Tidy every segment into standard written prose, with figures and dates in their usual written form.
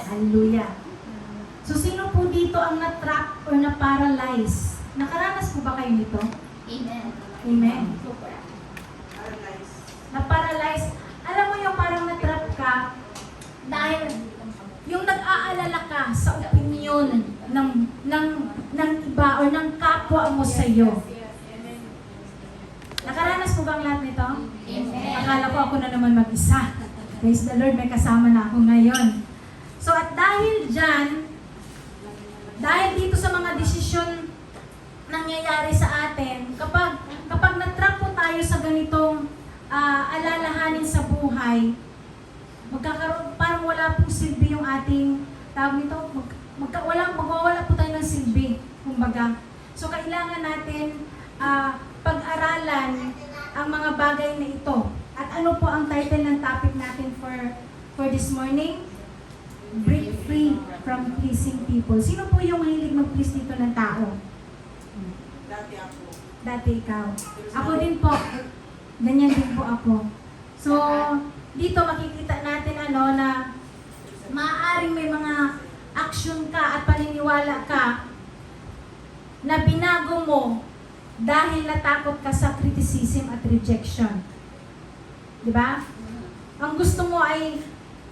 Hallelujah. So, sino po dito ang na-trap or na-paralyze? Nakaranas po ba kayo nito? Amen. Amen. Super. Na-paralyze. Alam mo yung parang na-trap ka dahil yung nag-aalala ka sa opinion ng iba or ng kapwa mo sa iyo. Nakaranas po ba ang lahat nito? Amen. Akala ko ako na naman mag-isa. Praise the Lord, may kasama na ako ngayon. So at dahil dyan, dahil dito sa mga desisyon nangyayari sa atin, kapag na-trap po tayo sa ganitong alalahanin sa buhay, magkakaroon, parang wala pong silbi yung ating, tawag nito, magwawala po tayo ng silbi, kumbaga. So kailangan natin pag-aralan ang mga bagay na ito. At ano po ang title ng topic natin for this morning? Break free from pleasing people. Sino po yung mahilig mag-please dito ng tao? Dati ako. Dati ikaw. Ako din po. Ganyan din po ako. So, dito makikita natin na maaaring may mga action ka at paniniwala ka na binago mo dahil natakot ka sa criticism at rejection. Diba? Ang gusto mo ay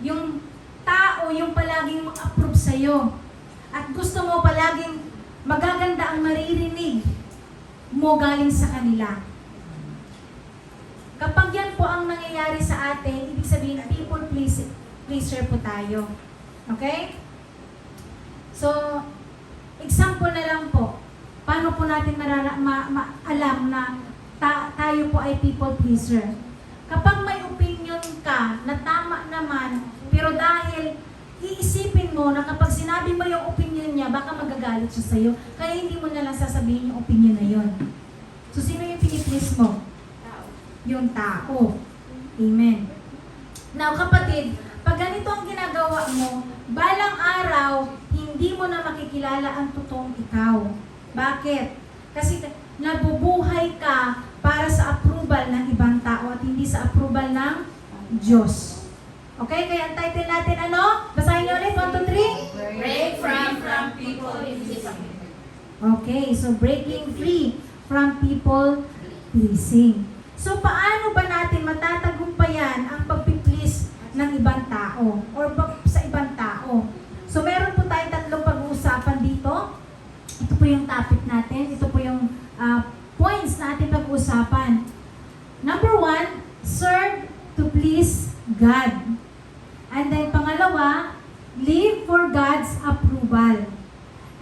yung tao yung palaging mag-approve sa'yo. At gusto mo palaging magaganda ang maririnig mo galing sa kanila. Kapag yan po ang nangyayari sa atin, ibig sabihin, people pleaser po tayo. Okay? So, example na lang po. Paano po natin alam na tayo po ay people pleaser? Kapag may opinion ka na tama naman, pero dahil iisipin mo na kapag sinabi mo yung opinion niya, baka magagalit siya sa'yo, kaya hindi mo na lang sasabihin yung opinion na yun. So, sino yung piniplease mo? Yung tao. Amen. Now, kapatid, pag ganito ang ginagawa mo, balang araw, hindi mo na makikilala ang totoong ikaw. Bakit? Kasi nabubuhay ka para sa approval ng ibang tao at hindi sa approval ng Diyos. Okay? Kaya ang title natin ano? Basahin niyo ulit. 1, 2, 3. Break from people pleasing. Okay. So, breaking free from people pleasing. So, paano ba natin matatagumpayan ang pagpiplease ng ibang tao or sa ibang tao? So, meron po tayong tatlong pag-uusapan dito. Ito po yung topic natin. Ito po yung points na ating pag-uusapan. Number 1, serve to please God. And then pangalawa, live for God's approval.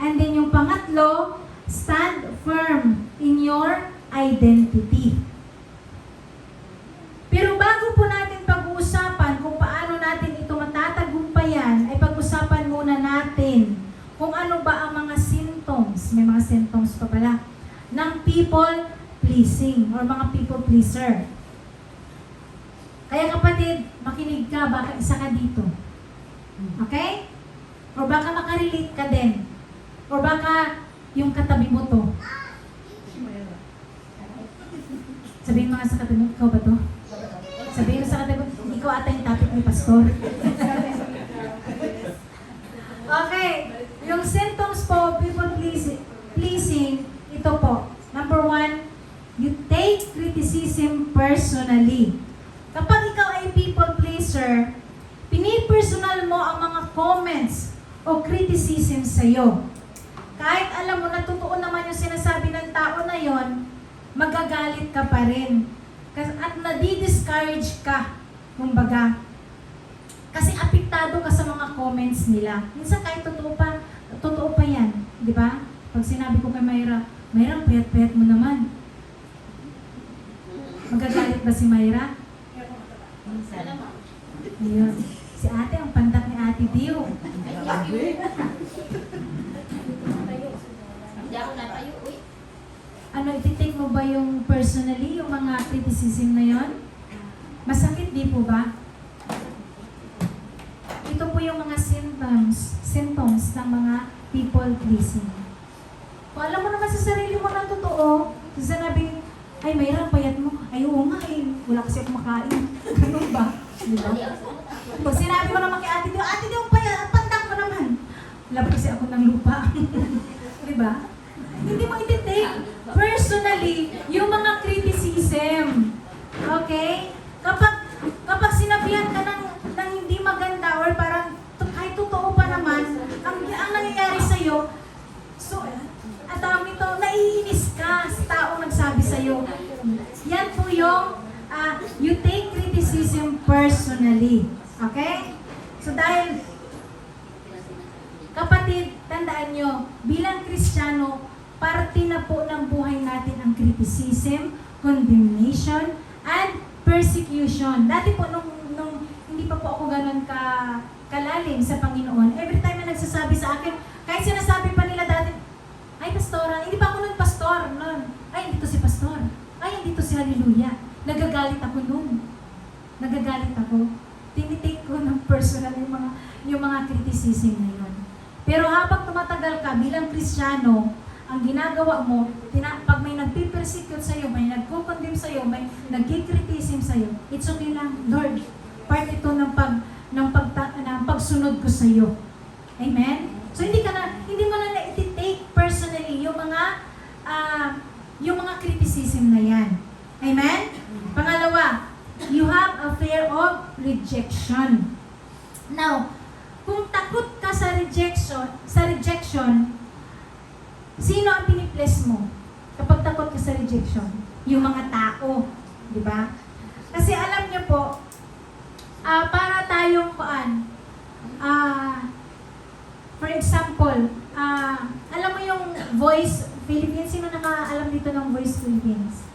And then yung pangatlo, stand firm in your identity. Pero bago po natin pag-uusapan kung paano natin ito matatagumpayan, ay pag-usapan muna natin kung ano ba ang mga symptoms, may mga symptoms pa pala, ng people pleasing or mga people pleaser. Kaya kapatid, makinig ka, baka isa ka dito. Okay? Or baka makarelate ka din. Or baka yung katabi mo to. Sabihin mo nga sa katabi mo, ikaw ba to? Sabihin mo sa katabi mo, ikaw ata yung topic ni Pastor. Okay. Yung symptoms po, people pleasing, ito po. Number 1, you take criticism personally. Kapag ikaw ay people pleaser, pinipersonal mo ang mga comments o criticism sa'yo. Kahit alam mo na totoo naman yung sinasabi ng tao na yon, magagalit ka pa rin. At nadi-discourage ka, kumbaga. Kasi apektado ka sa mga comments nila. Minsan kahit totoo pa yan. Di ba? Pag sinabi ko kay Mayra, Mayra, payat-payat mo naman. Magagalit ba si Mayra? Ayun. Si ate, ang pantat ni Ate Dio. Hindi ako natayo, uy. Ano, iti-take mo ba yung personally, yung mga criticism na yon? Masakit di po ba? Ito po yung mga symptoms ng mga people pleasing. Kung alam mo naman sa sarili mo na totoo, sinabi, ay, mayroon payat mo. Ay, oo nga eh. Wala kasi ako makain. Ganun ba? Diba? Pag sinabi ko naman kay Ate Dio, ang pandak naghanap kasi ako ng lupa. Di ba? Hindi mo iti-take personally yung mga criticism. Okay? Kapag sinabihan ka ng hindi maganda or parang kahit totoo pa naman, ang nangyayari sa'yo, so, at dami to, naiinis ka sa taong nagsabi sa'yo. Yan po yung you take criticism personally. Okay? So dahil, kapatid, tandaan nyo, bilang Kristiyano, parte na po ng buhay natin ang criticism, condemnation, and persecution. Dati po, nung hindi pa po ako ganun kalalim sa Panginoon, every time na nagsasabi sa akin, kahit sinasabi pa nila dati, ay, pastora, hindi pa ako nun pastor, nun. Ay, hindi to si pastor. Ay, hindi to si hallelujah. Nagagalit ako nun. Nagagalit ako. Tinitake ko ng personal yung mga criticism na yun. Pero habang tumatagal ka bilang Kristiyano, ang ginagawa mo, pag may nagpipersecute sa'yo, may nagko-condemn sa'yo, may nagkikritisim sa'yo, it's okay lang, Lord. Part ito ng pagsunod ko sa'yo. Amen? So hindi mo na na-take personally yung mga criticism na yan. Amen? Pangalawa, you have a fear of rejection. Now, kung takot ka sa rejection, sino ang piniplace mo kapag takot ka sa rejection? Yung mga tao, di ba? Kasi alam niyo po, para tayong for example, alam mo yung Voice Philippines? Sino nakaalam dito ng Voice Philippines?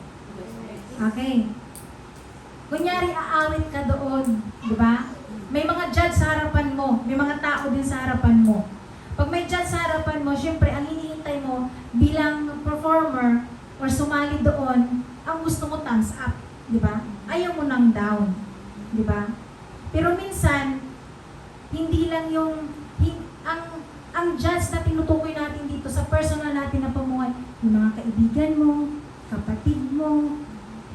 Okay. Kunyari, aawit ka doon, di ba? May mga judge sa harapan mo, may mga tao din sa harapan mo. Pag may judge sa harapan mo, syempre, ang hinihintay mo bilang performer or sumali doon, ang gusto mo thumbs up, di ba? Ayaw mo nang down, di ba? Pero minsan, hindi lang ang judge na tinutukoy natin dito sa personal natin na pamuhay, yung mga kaibigan mo, kapatid mo,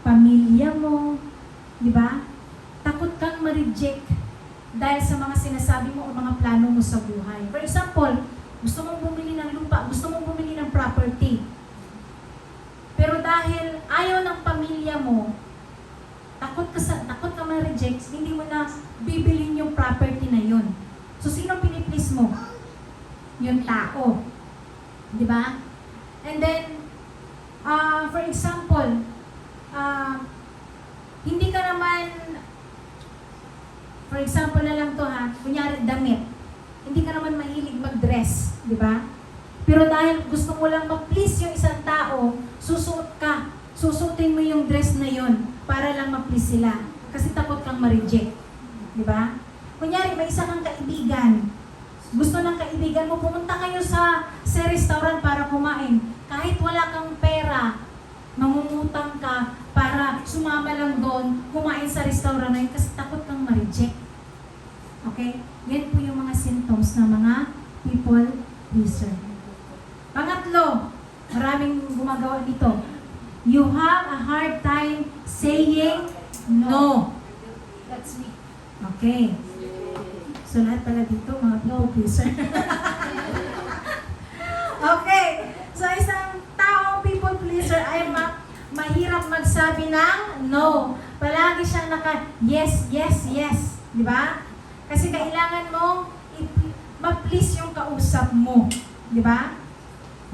pamilya mo, di ba? Takot kang ma-reject dahil sa mga sinasabi mo o mga plano mo sa buhay. For example, gusto mong bumili ng lupa, gusto mong bumili ng property. Pero dahil ayaw ng pamilya mo, takot ka ma-reject, hindi mo na bibilin yung property na yun. So, sino piniplease mo? Yung tao. Di ba? And then, for example, hindi ka naman, for example na lang to kunyari damit. Hindi ka naman mahilig mag-dress, di ba? Pero dahil gusto mo lang ma-please yung isang tao, susuotin mo yung dress na yon para lang ma-please sila. Kasi takot kang ma-reject, di ba? Kunyari, may isa kang kaibigan. Gusto ng kaibigan mo, pumunta kayo sa restaurant para kumain. Kahit wala kang pera, mangungutang ka para sumama lang doon, kumain sa restaurant na yun kasi takot kang ma-reject. Okay? Yan po yung mga symptoms ng mga people pleaser. Pangatlo, maraming gumagawa dito. You have a hard time saying no. That's me. Okay. So lahat pala dito, mga people pleaser. Okay. So isang taong people pleaser ay mahirap magsabi ng no. Palagi siyang yes, yes, yes. Di ba? Kasi kailangan mo ma-please yung kausap mo. Di ba?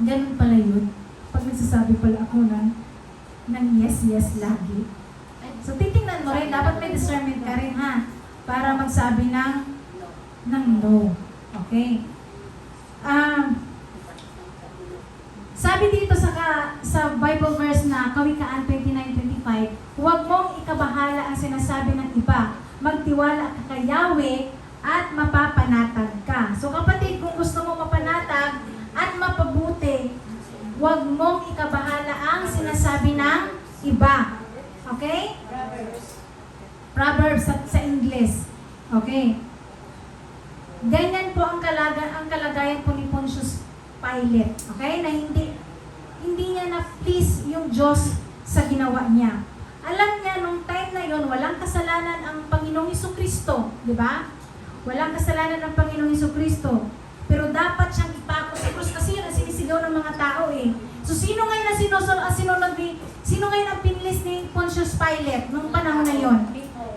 Ganun pala yun. Pag nagsasabi pala ako ng yes, yes lagi. So titingnan mo rin, dapat may discernment ka rin para magsabi ng no. Okay? Sabi dito sa Bible verse na Kawikaan 29:25, huwag mong ikabahala ang sinasabi ng iba. Magtiwala ka kay Yahweh at mapapanatag ka. So kapatid, kung gusto mo mapanatag at mapabuti, huwag mong ikabahala ang sinasabi ng iba. Okay? Proverbs sa English. Okay? Ganyan po ang kalagayan po ni Pontius Pilate. Okay? Na hindi niya na-please yung Diyos sa ginawa niya. Alam niya, nung time na yon, walang kasalanan ang Panginoong Hesukristo. Di ba? Walang kasalanan ang Panginoong Hesukristo. Pero dapat tao eh. So sino ngayon na sino ngayon ang pinlis ni Pontius Pilate nung panahon na yon?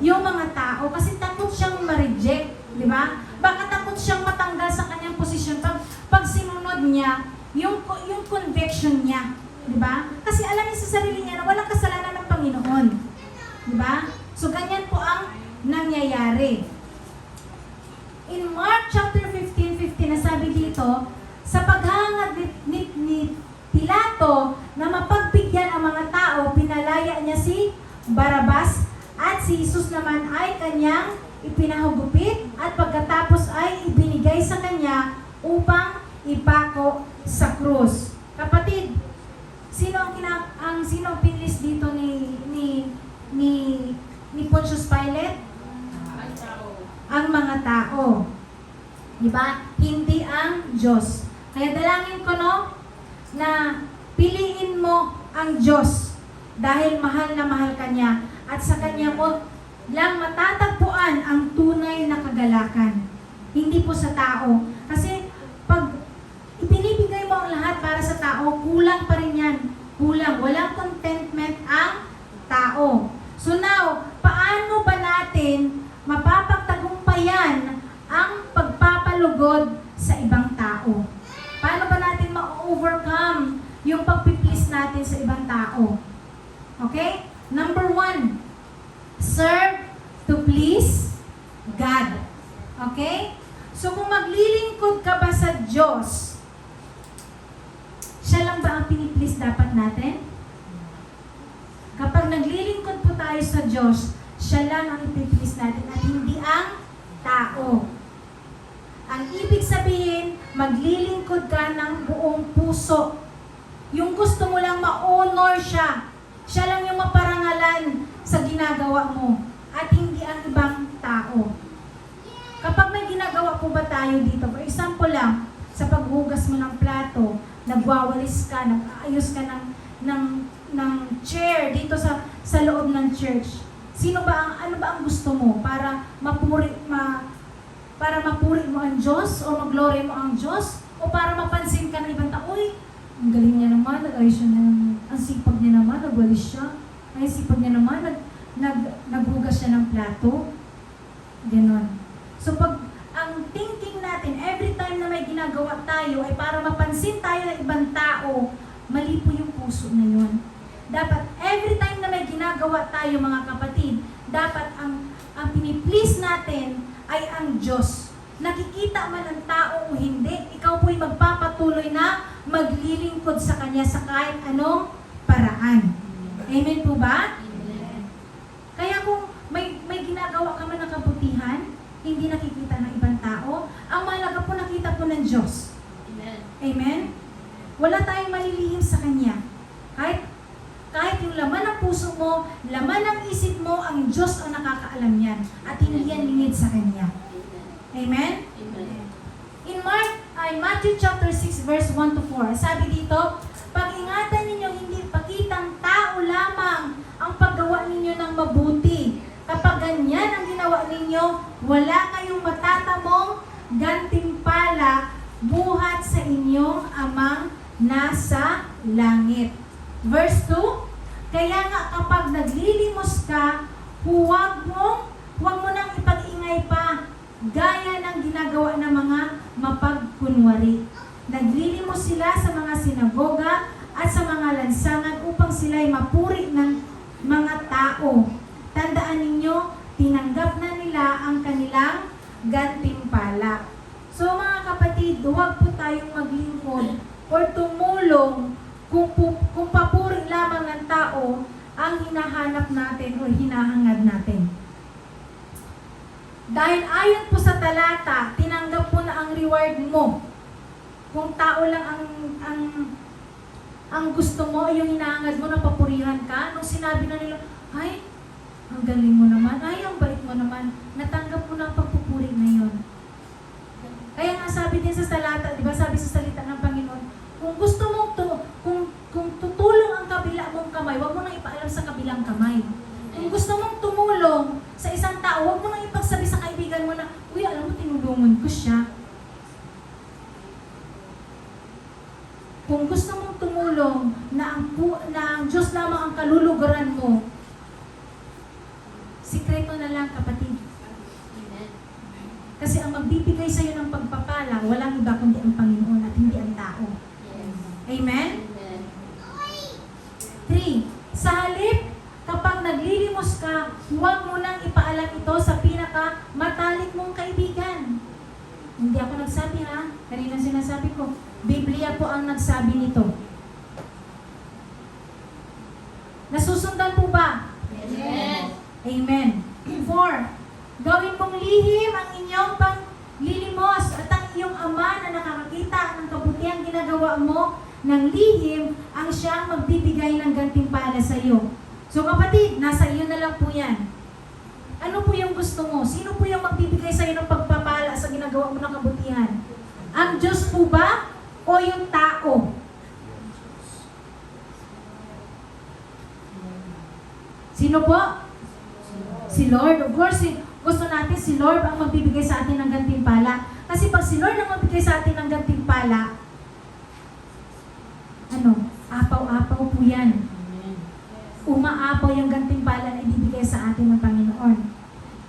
Yung mga tao, kasi takot siyang ma-reject, di ba? Baka takot siyang matanggal sa kanyang posisyon pag sinunod niya yung conviction niya, di ba? Kasi alam niya sa sarili niya na walang kasalanan ng Panginoon, di ba? So ganyan po ang nangyayari. In Mark chapter 15:15 nasabi dito, sa paghangad ni Pilato na mapagbigyan ang mga tao, pinalaya niya si Barabas at si Jesus naman ay kanyang ipinahugupit at pagkatapos ay ibinigay sa kanya upang ipako sa krus. Kapatid, sino ang pinlis dito ni Pontius Pilate? Ang mga tao. Di ba? Hindi ang Diyos. Kaya dalangin ko na piliin mo ang Diyos dahil mahal na mahal ka niya at sa kanya mo lang matatagpuan ang tunay na kagalakan. Hindi po sa tao. Kasi pag ipinibigay mo ang lahat para sa tao, kulang pa rin yan. Kulang. Walang contentment ang tao. So now, paano ba natin mapapagtagumpayan ang pagpapalugod sa ibang tao? Paano ba natin ma-overcome yung pagpiplease natin sa ibang tao? Okay? Number 1, serve to please God. Okay? So kung maglilingkod ka ba sa Diyos, siya lang ba ang piniplease dapat natin? Kapag naglilingkod po tayo sa Diyos, siya lang ang ipiplease natin at hindi ang tao. Ang ibig sabihin, maglilingkod ka ng buong puso. Yung gusto mo lang ma-honor siya. Siya lang yung maparangalan sa ginagawa mo at hindi ang ibang tao. Kapag may ginagawa po ba tayo dito, for example lang, sa paghugas mo ng plato, nagwawalis ka, nag-aayos ka ng chair dito sa loob ng church. Ano ba ang gusto mo para mapuri mo ang Diyos o mag-glory mo ang Diyos o para mapansin ka ng ibang tao? Uy, ang galing niya naman, nag-ayos siya naman, ang sipag niya naman, nagwalis siya, ay sipag niya naman, naghugas siya ng plato. Ganon. So pag ang thinking natin, every time na may ginagawa tayo ay para mapansin tayo ng ibang tao, mali po yung puso na yun. Dapat every time na may ginagawa tayo mga kapatid, dapat ang piniplease natin ay ang Diyos. Nakikita man ang tao o hindi, ikaw po'y magpapatuloy na maglilingkod sa Kanya sa kahit anong paraan. Amen po ba? Amen. Kaya kung may ginagawa ka man ng kabutihan, hindi nakikita ng ibang tao, ang mahalaga po nakita po ng Diyos. Amen. Amen? Wala tayong malilihim sa Kanya. Kahit yung laman ng puso mo, laman ng isip mo, ang Diyos ang nakakaalam yan. At hindi yan lingid sa Kanya. Amen? Amen. In Matthew chapter 6 verse 1 to 4, sabi dito, pag-ingatan ninyo hindi pakitang tao lamang ang paggawa ninyo ng mabuti. Kapag ganyan ang ginawa ninyo, wala kayong matatamong gantimpala buhat sa inyong amang nasa langit. Verse 2, kaya nga kapag naglilimos ka, huwag mo nang ipag-ingay pa, gaya ng ginagawa ng mga mapagkunwari. Naglilimos sila sa mga sinagoga at sa mga lansangan upang sila'y mapuri ng mga tao. Tandaan ninyo, tinanggap na nila ang kanilang gantimpala. So mga kapatid, huwag po tayong maglingkod or tumulong kung papuri lamang ng tao ang hinahanap natin o hinahangad natin. Dahil ayon po sa talata, tinanggap po na ang reward mo. Kung tao lang ang gusto mo, yung hinahangad mo na papurihan ka, nung sinabi na nila, ay, ang galing mo naman, ay, ang bait mo naman, natanggap mo na ang pagpupuri na yun. Kaya nga sabi din sa talata, di ba sabi sa salita ng Panginoon, kung gusto mong kung tutulong ang kabila mong kamay, huwag mo nang ipaalam sa kabilang kamay. Kung gusto mong tumulong sa isang tao, huwag mo nang ipagsabi sa kaibigan mo na, uy, alam mo, tinulungan ko siya. Kung gusto mong tumulong na ang Diyos lamang ang kalulugaran mo, sikreto na lang, kapatid. Amen. Kasi ang magbibigay sa iyo ng pagpapala, walang iba kundi ang Panginoon at hindi ang tao. Yes. Amen? Amen. 3. Sa halip, kapag naglilimos ka, huwag mo nang ipaalam ito sa pinaka-matalik mong kaibigan. Hindi ako nagsabi ha. Kanina sinasabi ko, Biblia po ang nagsabi nito. Nasusundan po ba? Amen. Amen. 4. Gawin mong lihim ang inyong panglilimos at ang iyong ama na nakakakita ng kabutihan ginagawa mo ng lihim ang siyang magbibigay ng gantimpala sa iyo. So kapatid, nasa iyo na lang po yan. Ano po yung gusto mo? Sino po yung magbibigay sa iyo ng pagpapala sa ginagawa mo ng kabutihan? Ang Diyos po ba o yung tao? Sino po? Si Lord. Of course, gusto natin si Lord ang magbibigay sa atin ng gantimpala. Kasi pag si Lord ang magbibigay sa atin ng gantimpala, apaw-apaw po yan. Umaapaw yung gantimpala na ibibigay sa atin ng Panginoon.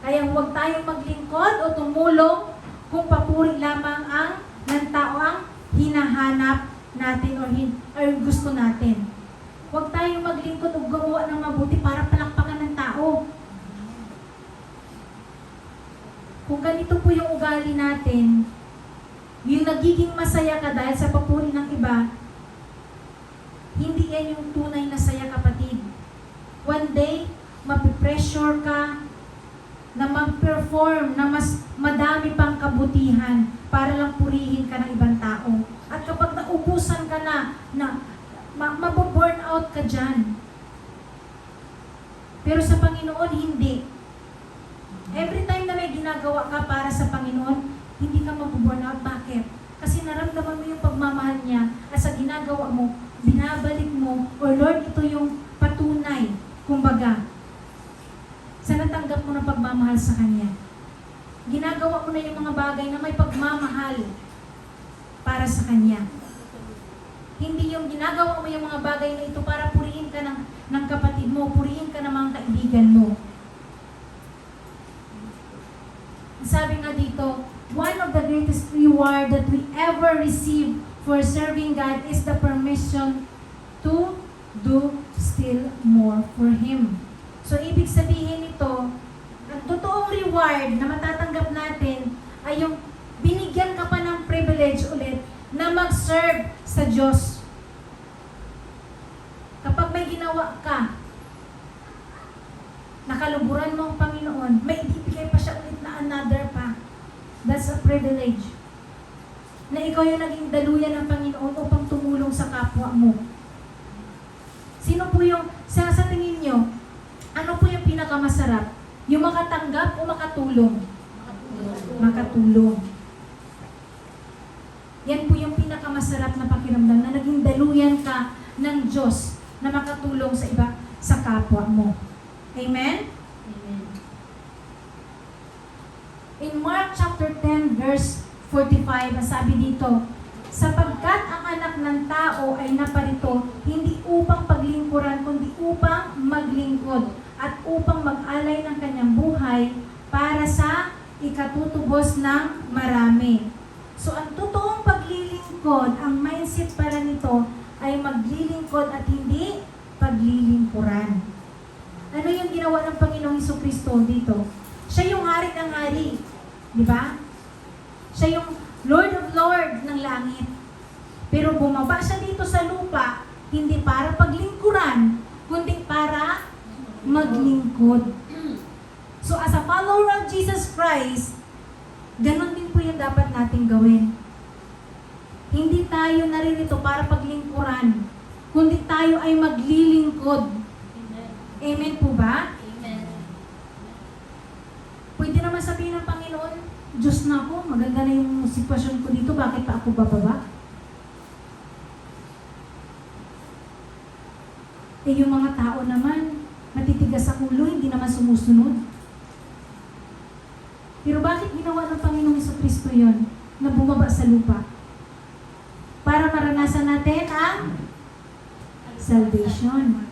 Kaya huwag tayong maglingkod o tumulong kung papuri lamang ang ng tao ang hinahanap natin or gusto natin. Huwag tayong maglingkod o gumawa ng mabuti para palakpakan ng tao. Kung ganito po yung ugali natin, yung nagiging masaya ka dahil sa papuri ng iba, hindi yan yung tunay na saya, kapatid. One day, mapipressure ka na mag-perform na mas madami pang kabutihan para lang purihin ka ng ibang tao. At kapag naubusan ka na mababurn out ka dyan. Pero sa Panginoon, hindi. Every time na may ginagawa ka para sa Panginoon, hindi ka mababurn out. Bakit? Kasi naramdaman mo yung pagmamahal niya at sa ginagawa mo, binabalik mo, or Lord, ito yung patunay, kumbaga, sa natanggap mo ng pagmamahal sa Kanya. Ginagawa mo na yung mga bagay na may pagmamahal para sa Kanya. Hindi yung ginagawa mo yung mga bagay na ito para purihin ka ng kapatid mo, purihin ka ng mga kaibigan mo. Sabi nga dito, one of the greatest reward that we ever receive for serving God is the permission to do still more for Him. So, ibig sabihin nito, ang totoong reward na matatanggap natin ay yung binigyan ka pa ng privilege ulit na mag-serve sa Diyos. Kapag may ginawa ka, nakaluburan mo ang Panginoon, may ibibigay pa siya ulit na another pa. That's a privilege. Na ikaw yung naging daluyan ng Panginoon upang tumulong sa kapwa mo. Sino po yung, sa tingin nyo, ano po yung pinakamasarap? Yung makatanggap o makatulong? Makatulong. Yan po yung pinakamasarap na pakiramdam na naging daluyan ka ng Diyos na makatulong sa iba, sa kapwa mo. Amen? Amen. In Mark chapter 10 verse 45, sabi dito, sapagkat ang anak ng tao ay naparito hindi upang paglingkuran kundi upang maglingkod at upang mag-alay ng kanyang buhay para sa ikatutubos ng marami. So ang totoong paglilingkod, ang mindset pala nito ay maglilingkod at hindi paglilingkuran. Ano yung ginawa ng Panginoong Jesucristo dito? Siya yung hari ng hari. Di ba? Siya yung Lord of Lord ng langit. Pero bumaba siya dito sa lupa, hindi para paglingkuran, kundi para maglingkod. So as a follower of Jesus Christ, ganon din po yung dapat nating gawin. Hindi tayo naririto para paglingkuran, kundi tayo ay maglilingkod. Amen. Amen po ba? Amen. Pwede naman sabihin ng Panginoon, Diyos na ako, maganda na yung sitwasyon ko dito, bakit pa ako bababa? Eh yung mga tao naman, matitigas sa ulo, hindi naman sumusunod. Pero bakit ginawa ng Panginoong Jesucristo yon na bumaba sa lupa? Para maranasan natin ang salvation.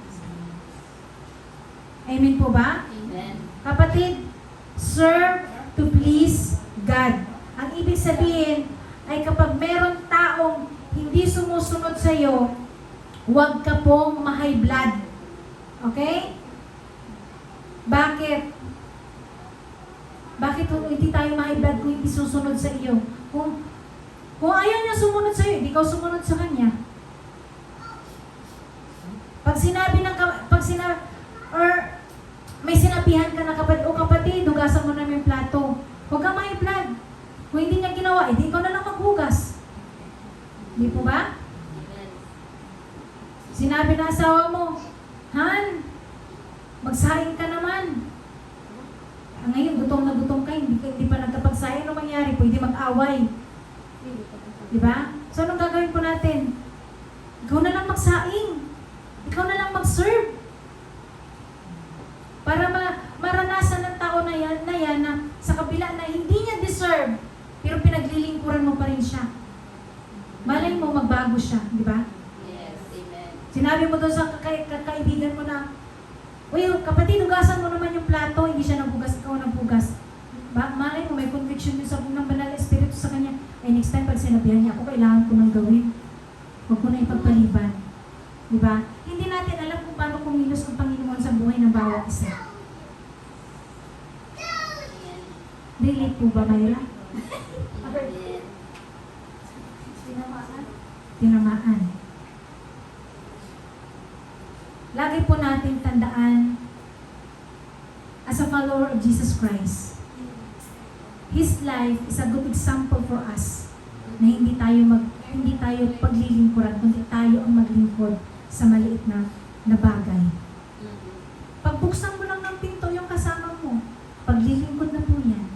Amen po ba? Amen. Kapatid, serve to please God. Ang ibig sabihin ay kapag meron taong hindi sumusunod sa iyo, huwag ka pong ma-high blood. Okay? Bakit? Bakit hindi tayo ma-high blood kung hindi susunod sa iyo? Kung ayaw niya sumunod sa iyo, hindi ka sumunod sa kanya. Or may sinabihan ka na kapatid, o kapatid, hugasan mo namin yung plato. Huwag kang ma-high blood. Kung hindi niya ginawa, edi ikaw na lang maghugas. Hindi po ba? Amen. Sinabi na asawa mo, Han, magsaing ka naman. Ngayon, gutom na gutom ka, hindi pa nagkapagsaing, ano mangyari? Pwede mag-away. Di ba? So, anong gagawin po natin? Ikaw na lang magsaing. Ikaw na lang mag-serve. Para maranasan ng tao na yan na sa kabila na hindi niya deserve, pero pinaglilingkuran mo pa rin siya. Malay mo, magbago siya, di ba? Yes. Amen. Sinabi mo doon sa kaibigan mo na, uy, kapatid, hugasan mo naman yung plato, hindi siya naghugas, ikaw naghugas. Malay mo, may conviction yun sa ng banal na espiritu sa kanya. Ay, next time, pag sinabihan niya ako, kailangan ko nang gawin. Huwag ko na ipagpaliban. Di ba? Hindi natin alam kung paano kumilos ang Panginoon sa buhay ng bawat isa. Relate po ba, Mayra? Amen. Tinamaan. Lagi po natin tandaan, as a follower of Jesus Christ, His life is a good example for us na hindi tayo paglilingkuran, kundi tayo ang maglingkod sa maliit na bagay. Pagbuksan mo lang ng pinto yung kasama mo, paglilingkod na po yan.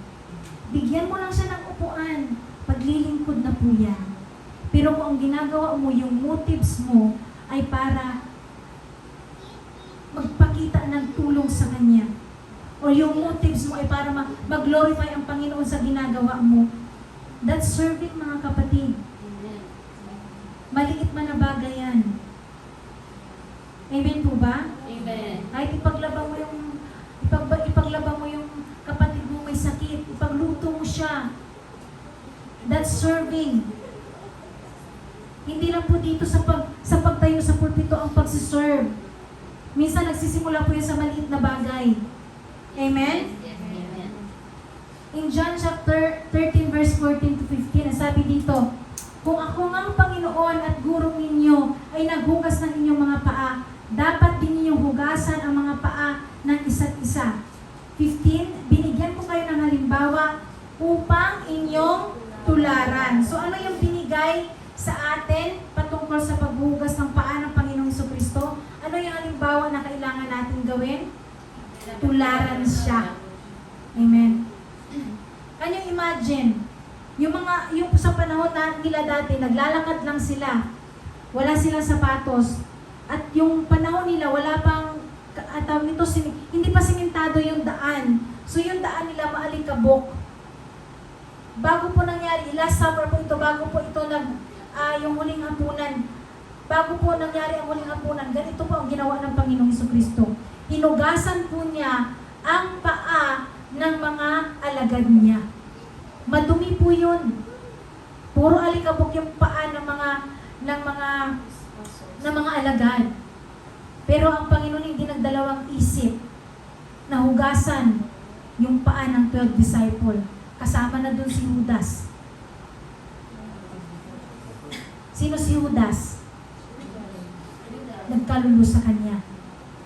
Bigyan mo lang siya ng upuan, paglilingkod na po yan. Pero kung ang ginagawa mo, yung motives mo ay para magpakita ng tulong sa Kanya, o yung motives mo ay para mag-glorify ang Panginoon sa ginagawa mo, that's serving, mga kapatid. Amen. Maliit man na bagay yan. Amen po ba? Amen. Kahit ipaglaba mo yung kapatid mo may sakit, ipagluto mo siya. That's serving. Hindi lang po dito sa pagtayo sa pulpito ang pagsiserve. Minsan nagsisimula po yan sa maliit na bagay. Amen? Yes. Amen. In John chapter 13 verse 14 to 15, ang sabi dito, kung ako nga ang Panginoon at guro ninyo ay naghugas ng inyong mga paa, dapat din ninyong hugasan ang mga paa ng isa't isa. 15, binigyan ko kayo ng halimbawa upang inyong tularan. So ano yung binigay sa atin patungkol sa paghugas ng paa ng Panginoong Jesucristo? Ano yung halimbawa na kailangan natin gawin? Tularan siya. Amen. Can you imagine? Yung sa panahon nila dati, naglalakad lang sila. Wala silang sapatos. At yung panahon nila, wala pang, hindi pa simentado yung daan. So yung daan nila maalikabok. Bago po nangyari, last summer po ito, bago po ito yung huling hapunan. Bago po nangyari ang huling hapunan, ganito po ang ginawa ng Panginoong Jesucristo. Hinugasan po niya ang paa ng mga alagad niya. Madumi po yun. Puro alikabok yung paa ng mga alagad. Pero ang Panginoon hindi nagdalawang isip na hugasan yung paa ng 12 disciple. Kasama na dun si Judas. Sino si Judas? Nagkalulu sa kanya.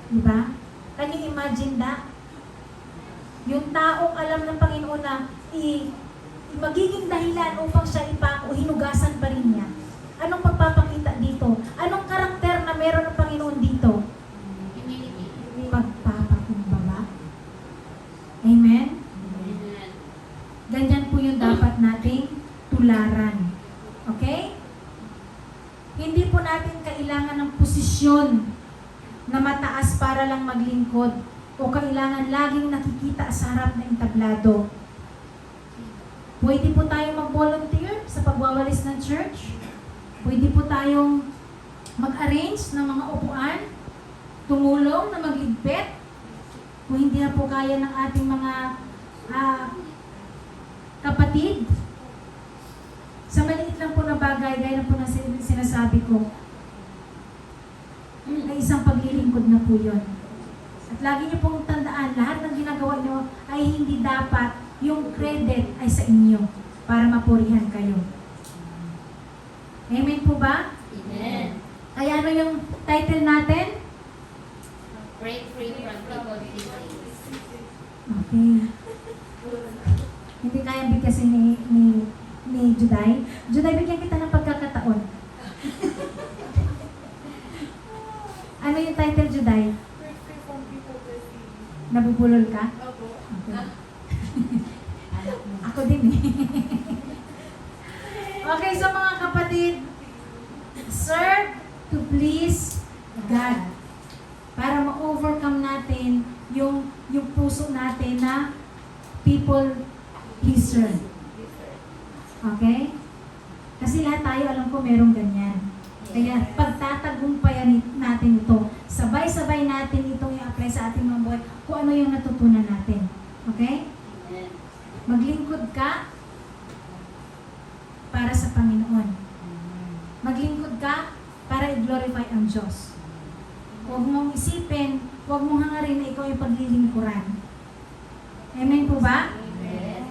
Diba? Can you imagine that? Yung taong alam ng Panginoon na magiging dahilan upang siya ipako, hinugasan pa rin niya. Anong pagpapakita dito? Anong karakter na meron ng Panginoon dito? Humility. Pagpapakumbaba. Amen? Amen. Ganyan po yung dapat nating tularan. Okay? Hindi po natin kailangan ng posisyon na mataas para lang maglingkod o kailangan laging nakikita sa harap ng entablado. Pwede po tayong mag-volunteer sa pagwawalis ng church. Pwede po tayong mag-arrange ng mga upuan, tumulong na magligpit. Kung hindi na po kaya ng ating mga kapatid, sa maliit lang po na bagay, gaya na po na sinasabi ko, ay isang paglilingkod na po yun. At lagi niyo pong tandaan, lahat ng ginagawa niyo ay hindi dapat yung credit ay sa inyo para mapurihan kayo. Amen po ba? Amen. Kaya ano yung title natin? Break free from people feelings. Okay. Hindi kaya bigkasin ni Juday. Juday, bigyan kita ng pagkakataon. Ano yung title, Juday? Break free from people pleasing. Nabubulol ka? Opo. Okay. Ako din eh. Okay, so mga kapatid, serve to please God. Para ma-overcome natin yung puso natin na people pleaser. Okay? Kasi lahat tayo, alam ko, merong ganyan. Kaya pagtatagumpayan natin ito, sabay-sabay natin itong i-apply sa ating mga buhay kung ano yung natutunan natin. Okay? Amen. Maglingkod ka para sa Panginoon. Maglingkod ka para i-glorify ang Diyos. Huwag mong isipin, huwag mong hangarin na ikaw ay paglilingkuran. Amen po ba? Amen.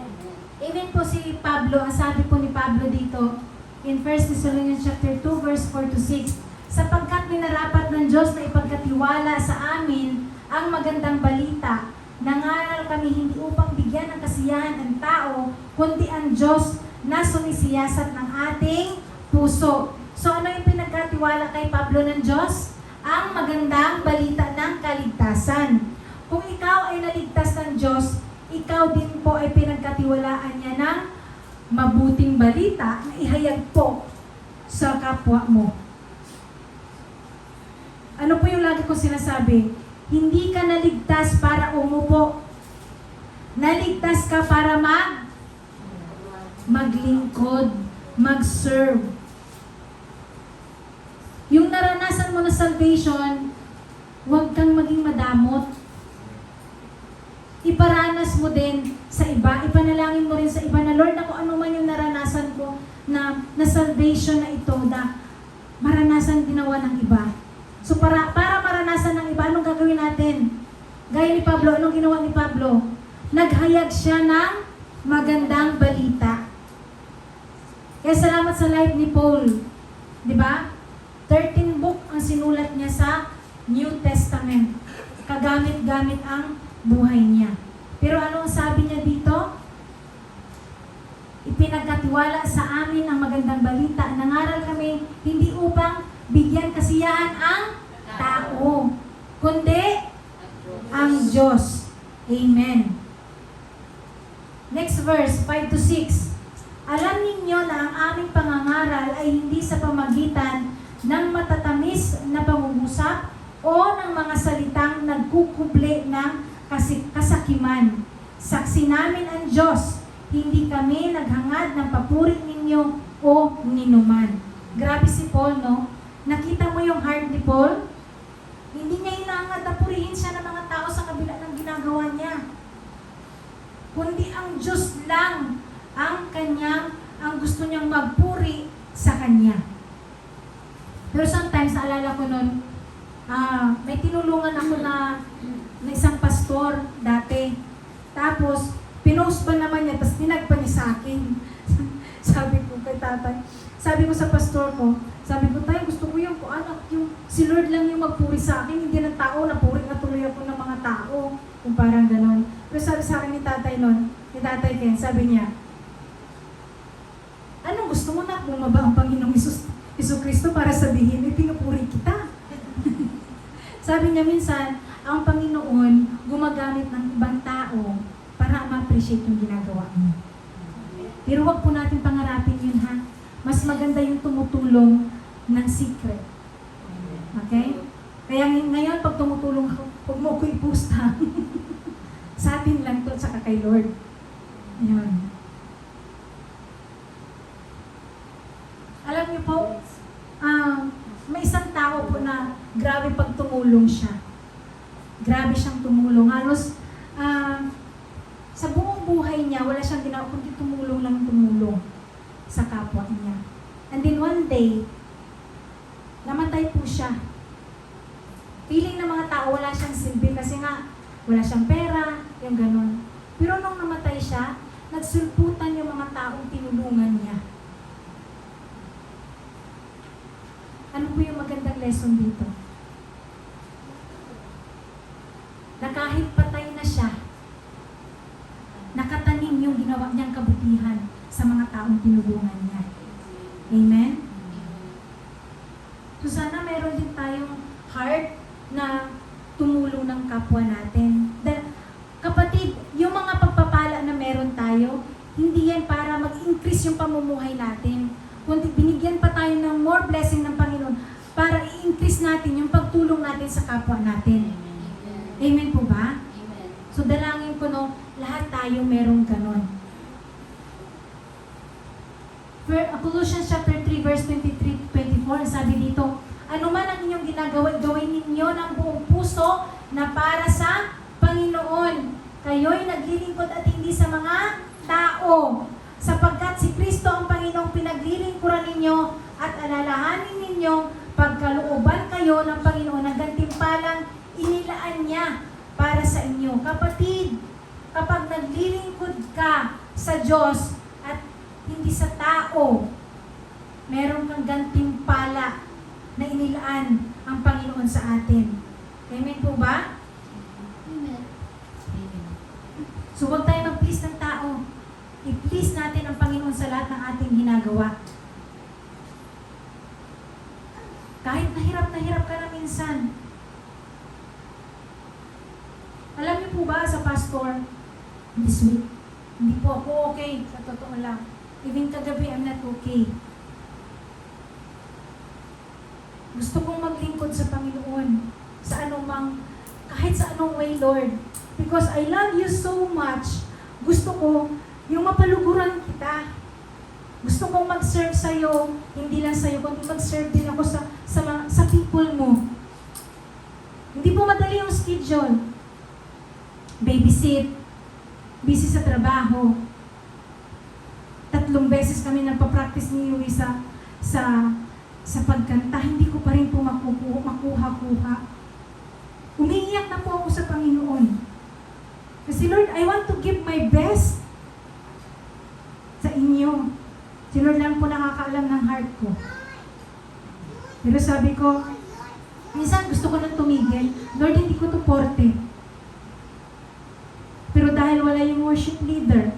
Even po si Pablo, ang sabi po ni Pablo dito, in 1 Thessalonians chapter 2, verse 4 to 6, sapagkat minarapat ng Diyos na ipagkatiwala sa amin ang magandang balita, nangaral kami hindi upang bigyan ng kasiyahan ng tao, kundi ang Diyos na sumisiyasat ng ating puso. So ano yung pinagkatiwala kay Pablo ng Diyos? Ang magandang balita ng kaligtasan. Kung ikaw ay naligtas ng Diyos, ikaw din po ay pinagkatiwalaan niya ng mabuting balita na ihayag po sa kapwa mo. Ano po yung lagi ko sinasabi? Hindi ka naligtas para umupo. Naligtas ka para maglingkod, mag-serve. Yung naranasan mo na salvation, huwag kang maging madamot. Iparanas mo din sa iba, ipanalangin mo rin sa iba na, Lord, ako ano man yung naranasan ko na salvation na ito, na maranasan ginawa ng iba. So para maranasan ng iba, anong gagawin natin? Gaya ni Pablo, anong ginawa ni Pablo? Naghayag siya ng magandang balita. Kaya salamat sa life ni Paul. Di ba? 13 book ang sinulat niya sa New Testament. Kagamit-gamit ang buhay niya. Pero ano ang sabi niya dito? Ipinagkatiwala sa amin ang magandang balita. Nangaral kami hindi upang bigyan kasiyahan ang tao, kundi ang Diyos. Amen. Next verse, 5 to 6. Alam ninyo na ang aming pangangaral ay hindi sa pamagitan ng matatamis na pangungusap o ng mga salitang nagkukubli ng kasakiman. Saksi namin ang Diyos, hindi kami naghangad ng papuri ninyo o ninuman. Grabe si Paul, no? Nakita mo yung heart ni Paul? Hindi niya hinangad na purihin siya ng mga tao sa kabila ng ginagawa niya. Kundi ang Diyos lang ang gusto niyang magpuri sa Kanya. Pero sometimes, naalala ko nun, may tinulungan ako na isang pastor dati. Tapos, pinost pa naman niya, tapos tinagpa niya sa akin. Sabi ko kay tatay, sabi ko sa pastor ko, sabi ko, tayo gusto ko yung si Lord lang yung magpuri sa akin, hindi ng tao, napuri na tuloy ako ng mga tao. Kung parang ganon. Pero sabi sa akin ni tatay nun, ni tatay Ken, sabi niya, anong gusto mo na bumaba ang Panginoong Isu Kristo para sabihin, pinupuri kita. Sabi niya minsan, ang Panginoon gumagamit ng ibang tao para ma-appreciate yung ginagawa mo. Pero wag po natin pangarapin yun, ha? Mas maganda yung tumutulong ng secret. Okay? Kaya ngayon, pag tumutulong ako, huwag mo ko ipusta. Sa atin lang to, saka kay Lord. Ayun. Alam niyo po, may isang tao na grabe pag tumulong siya. Grabe siyang tumulong. Halos sa buong buhay niya, wala siyang ginawa kundi tumulong lang tumulong sa kapwa niya. And then one day, namatay po siya. Feeling ng mga tao, wala siyang silbi kasi nga, wala siyang pera, yung ganun. Pero nung namatay siya, nagsulputan yung mga taong tinulungan niya. Ano po yung magandang lesson dito? Na kahit patay na siya, nakatanim yung ginawa niyang kabutihan sa mga taong tinulungan niya. Amen? So sana meron din tayong heart na tumulong ng kapwa natin. Kapatid, yung mga pagpapala na meron tayo, hindi yan para mag-increase yung pamumuhay natin. Kundi binigyan pa tayo ng more blessing ng Panginoon para i-increase natin yung pagtulong natin sa kapwa natin. Amen po ba? Amen. So dalangin ko no, lahat tayo merong ganon. Colossians chapter 3 verse 23-24, sabi dito, ano man ang inyong ginagawa, gawin ninyo ng buong puso na para sa Panginoon. Kayo'y naglilingkod at hindi sa mga tao. Sapagkat si Kristo ang Panginoong pinaglilingkuran ninyo at alalahanin ninyong pagkalooban kayo ng Panginoon ang gantimpalang inilaan niya para sa inyo. Kapatid, kapag naglilingkod ka sa Diyos at hindi sa tao, meron kang gantimpala na inilaan ang Panginoon sa atin. Amen po ba? Amen. So huwag tayo mag-please ng tao. I-please natin ang Panginoon sa lahat ng ating ginagawa. Kahit na hirap ka na minsan. Alam niyo po ba sa pastor, this week, hindi po ako okay, sa totoo lang. Even kagabi, I'm not okay. Gusto kong maglingkod sa Panginoon, sa anumang, kahit sa anong way, Lord. Because I love you so much. Gusto ko, yung mapaluguran kita. Gusto kong mag-serve sa'yo, hindi lang sa'yo, kundi mag-serve din ako sa people mo. Hindi po madali yung schedule. Babysit, busy sa trabaho. 3 beses kami nagpa-practice ni Yui sa pagkanta, hindi ko pa rin po makuha-kuha. Umiiyak na po ako sa Panginoon. Kasi Lord, I want to give my best sa inyo. Si Lord lang po nakakaalam ng heart ko. Pero sabi ko, minsan gusto ko nang tumigil. Lord, hindi ko to forte. Pero dahil wala yung worship leader,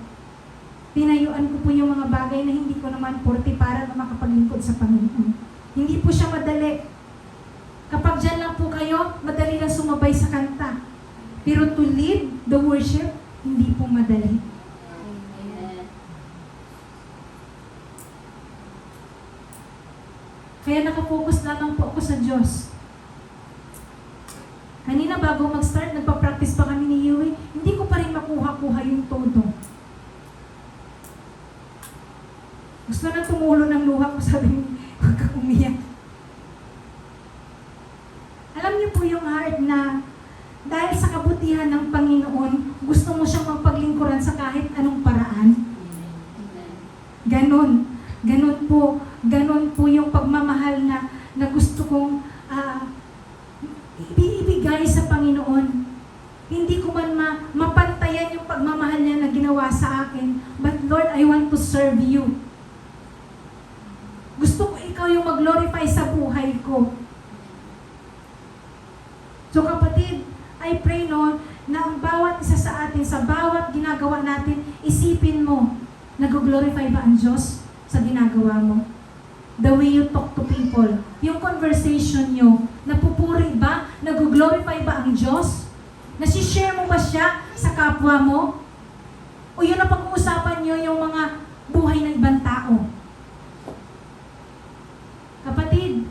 tinayuan ko po yung mga bagay na hindi ko naman forte para na makapaglingkod sa Panginoon. Hindi po siya madali. Kapag dyan lang po kayo, madali lang sumabay sa kanta. Pero to lead the worship, hindi po madali. Amen. Kaya nakafocus lamang po ako sa Diyos. Kanina bago mag-start, nagpa-practice pa kami ni Yui, hindi ko pa rin makuha-kuha yung todo. Gusto na tumulo ng luha ko, sabi niya, huwag kang umiyak. Alam niyo po yung heart na dahil sa kabutihan ng Panginoon, gusto mo siyang magpaglingkuran sa kahit anong paraan. Ganon. Ganon po yung pagmamahal na gusto kong ibigay sa Panginoon. Hindi ko man mapantayan yung pagmamahal niya na ginawa sa akin. But Lord, I want to serve you. Gusto ko ikaw yung mag-glorify sa buhay ko. So kapatid, I pray Lord, na ang bawat isa sa atin, sa bawat ginagawa natin, isipin mo, nag-glorify ba ang Diyos sa ginagawa mo? The way you talk to people, yung conversation nyo, napupuri ba? Nag-glorify ba ang Diyos? Nasishare mo ba siya sa kapwa mo? O yun ang pag-uusapan nyo yung mga buhay ng ibang tao? Kapatid,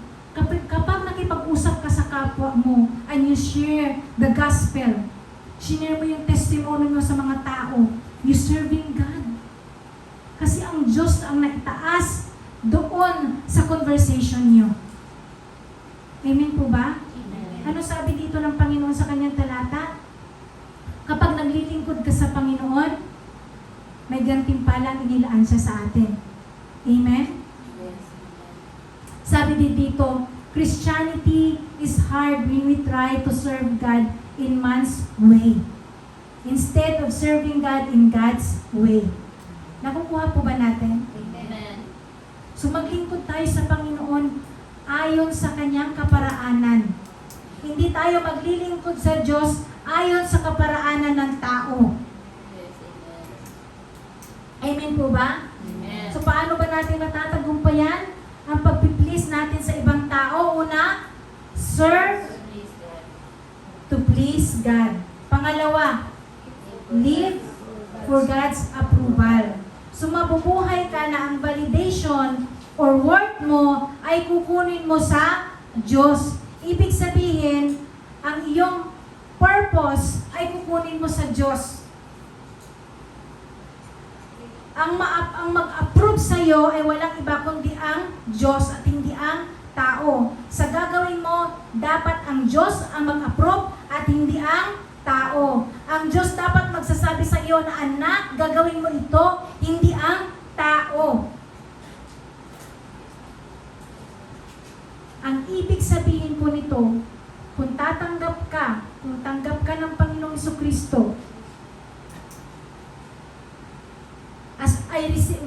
kapag nakipag-usap ka sa kapwa mo and you share the gospel, share mo yung testimony mo sa mga tao, you serving God. Kasi ang Diyos ang naitaas doon sa conversation nyo. Amen po ba? Amen. Ano sabi dito ng Panginoon sa kanyang talata? Kapag naglilingkod ka sa Panginoon, may gantimpalang inilaan siya sa atin. Amen? Yes. Sabi din dito, Christianity is hard when we try to serve God in man's way instead of serving God in God's way. Nakukuha po ba natin? Amen. So maglingkod tayo sa Panginoon ayon sa kanyang kaparaanan. Hindi tayo maglilingkod sa Diyos ayon sa kaparaanan ng tao. Yes. Amen. Amen po ba? Amen. So paano ba natin matatagumpayan ang pagpiplease natin sa ibang tao? Una, serve Please, God. to please God. Pangalawa, live for God's approval. So mabubuhay ka na ang validation or worth mo ay kukunin mo sa Diyos. Ibig sabihin, ang iyong purpose ay kukunin mo sa Diyos. Ang mag-approve sa iyo ay walang iba kundi ang Diyos at hindi ang tao. Sa gagawin mo, dapat ang Diyos ang mag-approve at hindi ang tao. Ang Diyos dapat magsasabi sa iyo na anak, gagawin mo ito, hindi ang tao. Ang ibig sabihin po nito, kung tanggap ka ng Panginoong Jesucristo,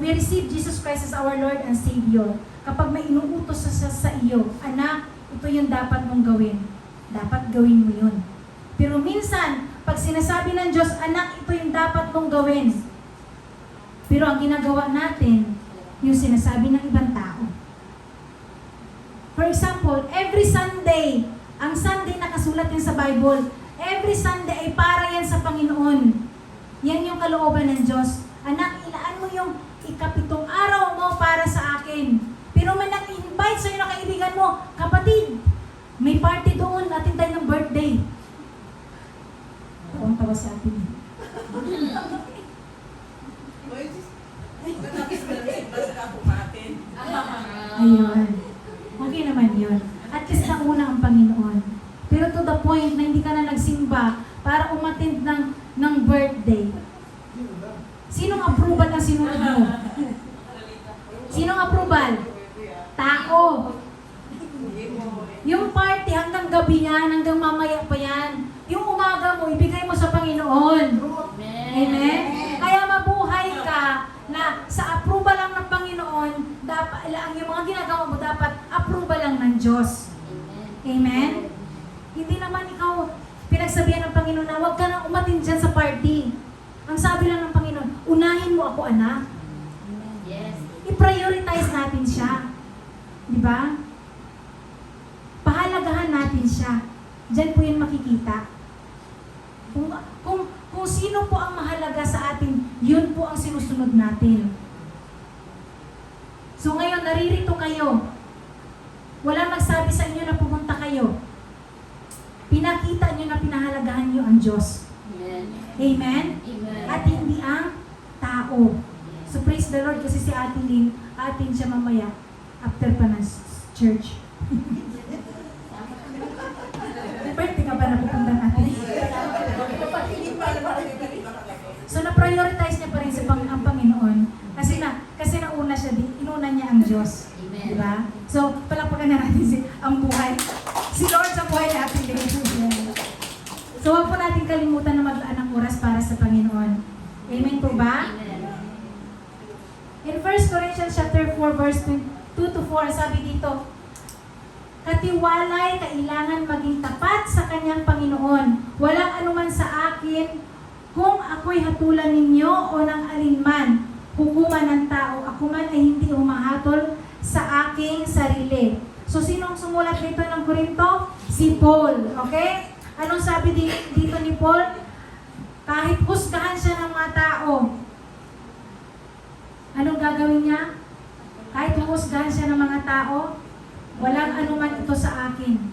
we receive Jesus Christ as our Lord and Savior. Kapag may inuutos sa iyo, anak, ito yung dapat mong gawin. Dapat gawin mo yun. Pero minsan, pag sinasabi ng Diyos, anak, ito yung dapat mong gawin. Pero ang ginagawa natin, yung sinasabi ng ibang tao. For example, every Sunday, ang Sunday nakasulat yan sa Bible, every Sunday ay para yan sa Panginoon. Yan yung kalooban ng Diyos. Anak, ilaan mo yung ikapitong araw mo para sa akin. Pero may nag-invite sa'yo na kaibigan mo, kapatid, may party doon, atin tayo ng birthday. Tawang-tawa sa atin. Ayun. Okay naman yun. At least nauna ang Panginoon. Pero to the point na hindi ka na nagsimba para umattend ng birthday. Sinong approval ang sinunod mo? Sinong approval? Tao. Yung party hanggang gabi yan, hanggang mamaya pa yan. Yung umaga mo, ibigay mo sa Panginoon. Amen? Kaya mabuhay ka na sa approval lang ng Panginoon, dapat, yung mga ginagawa mo dapat approval lang ng Diyos. Amen? Hindi naman ikaw pinagsabihan ng Panginoon na huwag ka nang umatin dyan sa party. Ang sabi lang ng Panginoon, unahin mo ako, anak. Yes. I-prioritize natin siya. Di ba? Pahalagahan natin siya. Diyan po yun makikita. Kung sino po ang mahalaga sa atin, yun po ang sinusunod natin. So ngayon, naririto kayo. Walang nagsabi sa inyo na pumunta kayo. Pinakita nyo na pinahalagahan nyo ang Diyos. Amen. Amen? Amen. At hindi ang tao. So praise the Lord kasi si Ate Lynn, atin siya mamaya after pa ng church. Birthday ka ba na pupunta natin? So na-prioritize niya pa rin ang Panginoon kasi nauna siya, inuna niya ang Diyos. Amen. Diba? So palakpakan na natin ang buhay. Si Lord sa buhay natin. So huwag po natin kalimutan na maglaan ng oras para sa Panginoon. Amen po ba? Amen. In 1 Corinthians chapter 4 verse 2 to 4, sabi dito, katiwalay kailangan maging tapat sa kanyang Panginoon. Walang anuman sa akin kung ako'y hatulan ninyo o ng alinman, hukuman ng tao, ako man ay hindi humahatol sa aking sarili. So sinong sumulat dito ng Korinto? Si Paul. Okay? Anong sabi dito ni Paul? Kahit husgahan siya ng mga tao, anong gagawin niya? Kahit husgahan siya ng mga tao, walang anuman ito sa akin.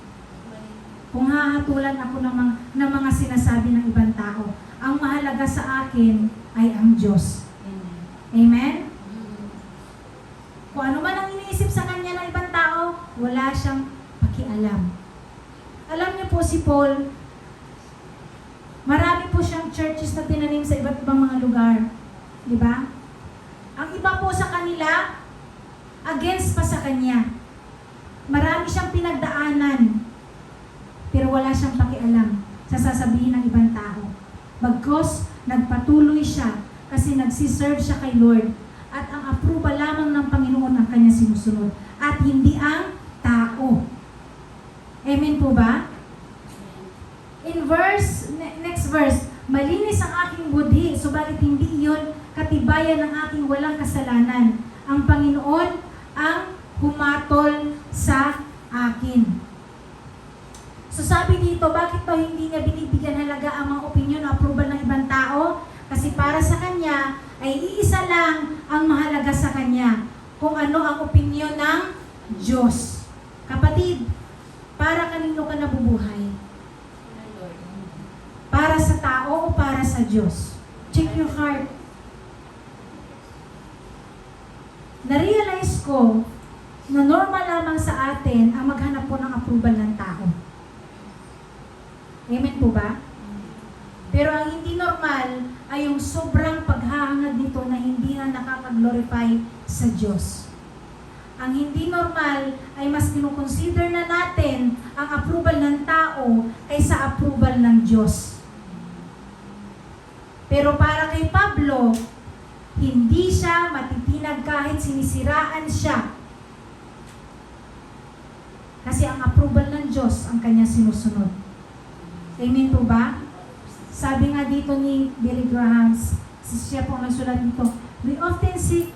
Kung hahatulan ako ng mga sinasabi ng ibang tao, ang mahalaga sa akin ay ang Diyos. Amen? Kung ano man ang iniisip sa kanya ng ibang tao, wala siyang pakialam. pakialam. Alam niyo po si Paul, marami po siyang churches na tinanim sa iba't ibang mga lugar. Di ba? Ang iba po sa kanila, against pa sa kanya. Marami siyang pinagdaanan, pero wala siyang pakialam sa sasabihin ng ibang tao. Bagkus, nagpatuloy siya kasi nagsiserve siya kay Lord at ang approval lamang ng Panginoon ang kanya sinusunod at hindi ang tao. Amen po ba? In next verse, malinis ang aking budhi, subalit hindi iyon katibayan ng aking walang kasalanan. Ang Panginoon ang humatol sa akin. So sabi dito, bakit ba hindi niya binibigyan halaga ang mga opinion o approval ng ibang tao? Kasi para sa kanya, ay iisa lang ang mahalaga sa kanya. Kung ano ang opinion ng Diyos. Kapatid, para kanino ka nabubuhay? Para sa tao o para sa Diyos? Check your heart. Na-realize ko na normal lamang sa atin ang maghanap po ng approval ng tao. Amen po ba? Pero ang hindi normal ay yung sobrang paghahangad nito na hindi na nakaka-glorify sa Diyos. Ang hindi normal ay mas kinukonsider na natin ang approval ng tao kaysa approval ng Diyos. Pero para kay Pablo, hindi siya matitinag kahit sinisiraan siya. Kasi ang approval ng Diyos ang kanya sinusunod. Amen po ba? Sabi nga dito ni Billy Graham, siya po nagsulat dito, we often seek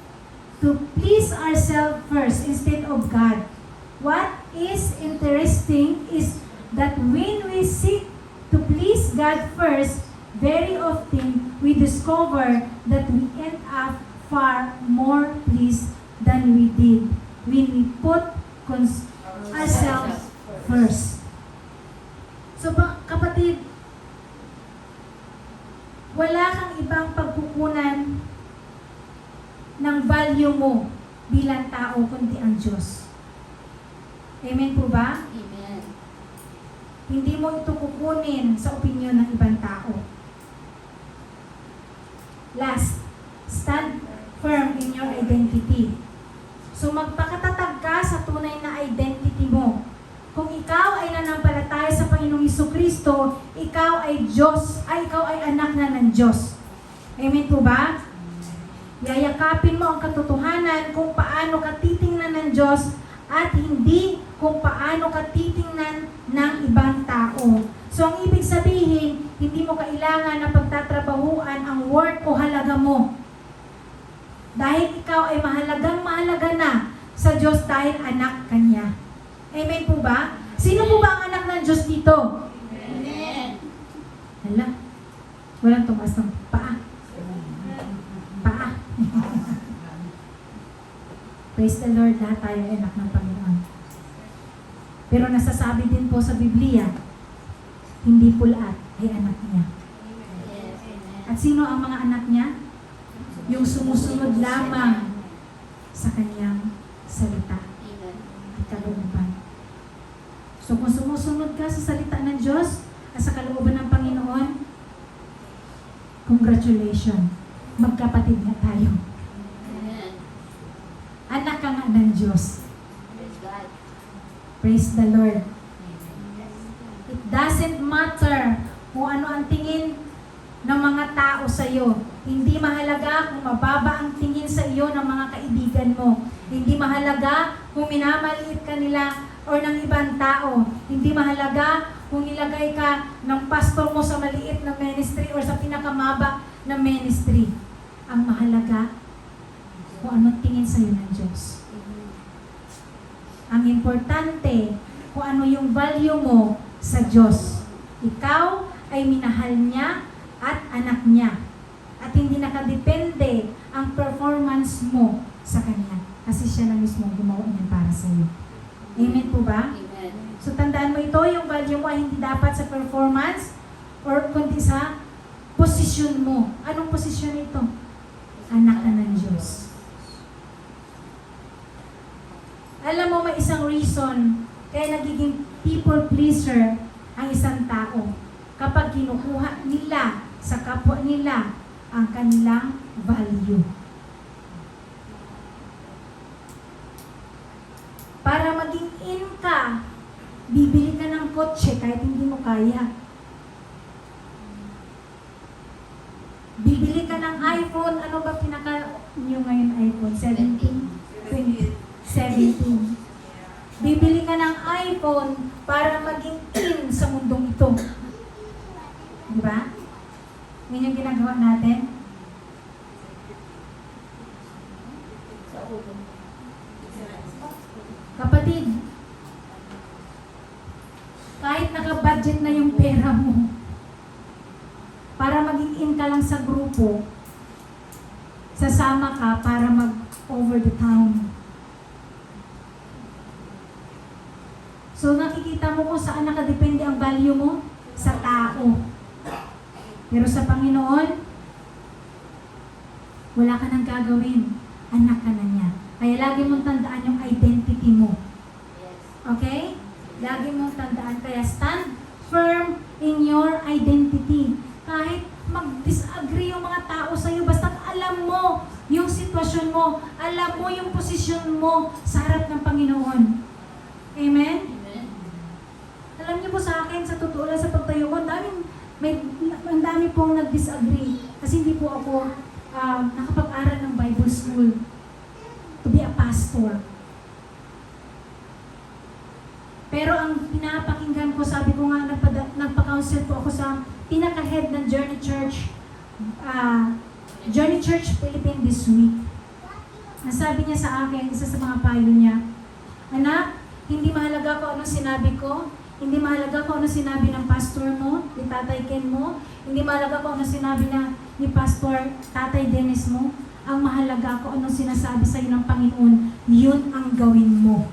to please ourselves first instead of God. What is interesting is that when we seek to please God first, very often we discover that we end up far more pleased than we did when we put ourselves first. So kapatid, wala kang ibang pagkukunan ng value mo bilang tao kundi ang Diyos. Amen po ba? Amen. Hindi mo ito kukunin sa opinion ng ibang tao. Last, stand firm in your identity. So magpakatatag ka sa tunay na identity mo. Kung ikaw ay nanampalataya sa Panginoong Jesucristo, ikaw ay ikaw ay anak na ng Diyos. Amen po ba? Yayakapin mo ang katotohanan kung paano ka titingnan ng Diyos at hindi kung paano ka titingnan ng ibang tao. So ang ibig sabihin, hindi mo kailangan na pagtatrabahuan ang worth o halaga mo. Dahil ikaw ay mahalaga na sa Diyos dahil anak kanya. Amen po ba? Sino po ba ang anak ng Diyos dito? Amen. Hala, walang tumaas ng paa. Paa. Praise the Lord, lahat tayo ay anak ng Panginoon. Pero nasasabi din po sa Biblia, hindi pulat ay anak niya. Yes. Amen. At sino ang mga anak niya? Yung sumusunod lamang sa kanyang salita Amen. at kalooban. So kung sumusunod ka sa salita ng Diyos at sa kalooban ng Panginoon, congratulations. Magkapatid na tayo. Amen. Anak ka nga ng Diyos. Praise God. Praise the Lord. Yes. It doesn't matter kung ano ang tingin ng mga tao sa iyo. Hindi mahalaga kung mababa ang tingin sa iyo ng mga kaibigan mo. Hindi mahalaga kung minamaliit ka nila o ng ibang tao. Hindi mahalaga kung nilagay ka ng pastor mo sa maliit na ministry o sa pinakamaba na ministry. Ang mahalaga kung anong tingin sa iyo ng Diyos. Ang importante kung ano yung value mo sa Diyos. Ikaw ay minahal niya at anak niya. At hindi nakadepende ang performance mo sa Kanya. Kasi siya na mismo gumawa niyan para sa iyo. Amen po ba? Amen. So tandaan mo ito, yung value mo ay hindi dapat sa performance or kundi sa posisyon mo. Anong posisyon ito? Anak na ng Diyos. Alam mo, may isang reason kaya nagiging people pleaser ang isang tao kapag kinukuha nila sa kapwa nila ang kanilang value. Para maging in ka, bibili ka ng kotse kahit hindi mo kaya. Bibili ka ng iPhone, ano ba pinaka-new ngayon iPhone? 17? 17. Bibili ka ng iPhone para maging in sa mundong ito. Di ba? Yan yung ginagawa natin. Kapatid, kahit naka-budget na yung pera mo, para maging in ka lang sa grupo, sasama ka para mag-over the town. So nakikita mo kung saan nakadepende ang value mo? Sa tao. Pero sa Panginoon, wala ka nang gagawin. Anak ka na niya. Kaya lagi mong tandaan yung identity mo. Yes. Okay? Lagi mong tandaan. Kaya stand firm in your identity. Kahit mag-disagree yung mga tao sa'yo, basta alam mo yung sitwasyon mo, alam mo yung posisyon mo sa harap ng Panginoon. Amen? Amen. Alam niyo po sa akin, sa totoo lang, sa pagtayo ko, ang dami pong nag-disagree. Kasi hindi po ako nakapag-aral ng Bible school to be a pastor. Pero ang pinapakinggan ko, sabi ko nga, nagpa-counsel po ako sa pinaka-head ng Journey Church Philippines this week. Nasabi niya sa akin, isa sa mga payo niya, anak, hindi mahalaga kung anong sinabi ko, hindi mahalaga kung anong sinabi ng pastor mo, ni Tatay Ken mo, hindi mahalaga kung anong sinabi ni Pastor Tatay Dennis mo, ang mahalaga kung anong sinasabi sa iyo ng Panginoon, yun ang gawin mo.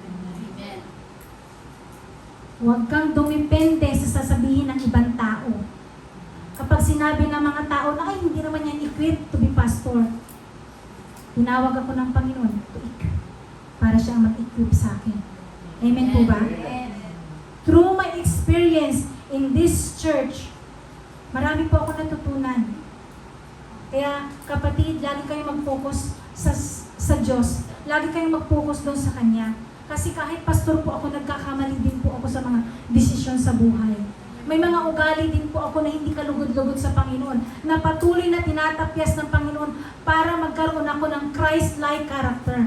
Amen. Huwag kang dumipende sa sasabihin ng ibang tao. Kapag sinabi ng mga tao na, ay, hindi naman yan equipped to be pastor, tinawag ako ng Panginoon to equip, para siya ang mag-equip sa akin. Amen po ba? Through my experience in this church, marami po ako natutunan. Kaya kapatid, lagi kayo mag-focus sa Diyos. Lagi kayong mag-focus doon sa Kanya. Kasi kahit pastor po ako, nagkakamali din po ako sa mga desisyon sa buhay. May mga ugali din po ako na hindi kalugod-lugod sa Panginoon, na patuloy na tinatapyas ng Panginoon para magkaroon ako ng Christ-like character.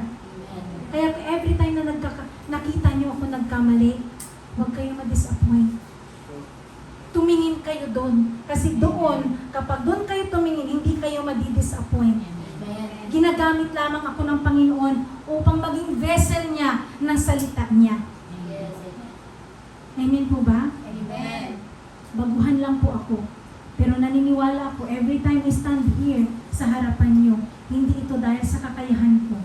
Kaya every time na nakita niyo ako nagkamali, huwag kayong ma-disappoint. Tumingin kayo doon. Kasi doon, kapag doon kayo tumingin, hindi kayo madi-disappoint. Amen. Ginagamit lamang ako ng Panginoon upang maging vessel niya ng salita niya. Yes. Amen po ba? Amen. Baguhan lang po ako. Pero naniniwala ako, every time I stand here sa harapan niyo, hindi ito dahil sa kakayahan ko,